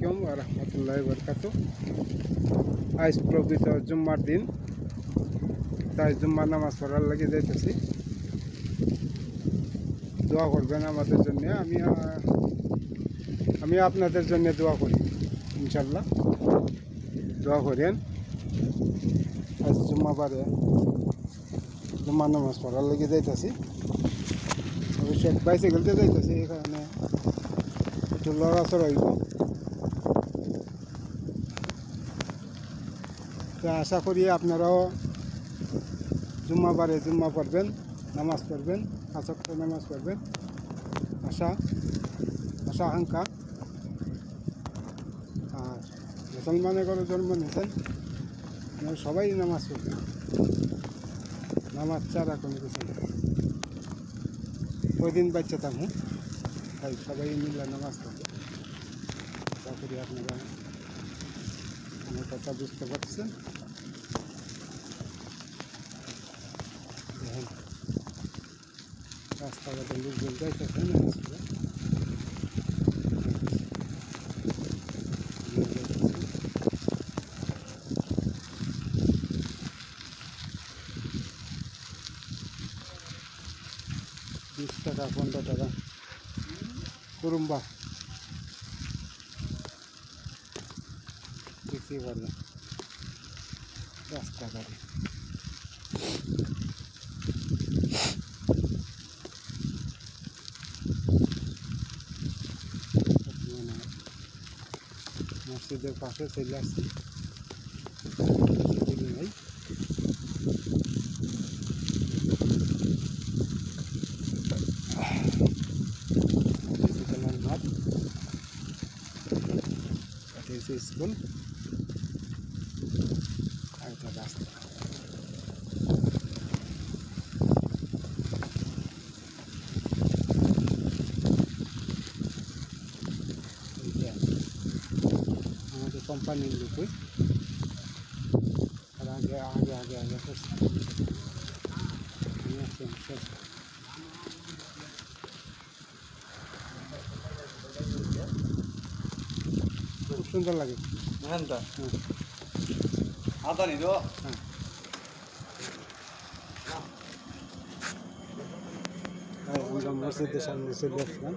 আলাইকুম ওয়া রাহমাতুল্লাহি ওয়া বারাকাতুহু। আজ পবিত্র জুম্মার দিন, তাই জুম্মার নামাজ পড়ার লাগে যাইতেছি। দোয়া করবেন আমাদের জন্য। আমি আপনাদের জন্য দোয়া করি, ইনশাল্লাহ দোয়া করেন। আজ জুম্মাবারে জুম্মার নামাজ পড়ার লাগে যাইতেছি। অবশ্যই বাইসাইকেলতে যাইতেছি, এখানে একটু লড়াচড়া হইব। তো আশা করি আপনারাও জুম্মাবারে জুম্মা পড়বেন, নামাজ পড়বেন, 5 ওয়াক্ত নামাজ পড়বেন। আশা আকাঙ্ক্ষা। আর মুসলমানের ঘরে জন্ম নিয়েছেন, আপনারা সবাই নামাজ পড়বেন। নামাজ ছাড়া কোনো কিছু নেই। কয়দিন বাচ্চা থাকবো, তাই সবাই মিলে নামাজ পড়বে। আশা করি আপনারা আমার কথা বুঝতে পারছেন। দেখেন রাস্তাঘাটে লোকজন যাইতেছে নামাজ পড়ে। $20, $15 কুরুম্বা বিক্রি করবে রাস্তাঘাটে। মসজিদের পাশে চলে আসছি, নাই মাঠ, স্কুল আর একটা রাস্তা। আমাদের কোম্পানির লোকই আর আগে আগে আগে আগে করছে। খুব সুন্দর লাগে। হ্যাঁ আমরা মসজিদের সামনে চলে আসলাম।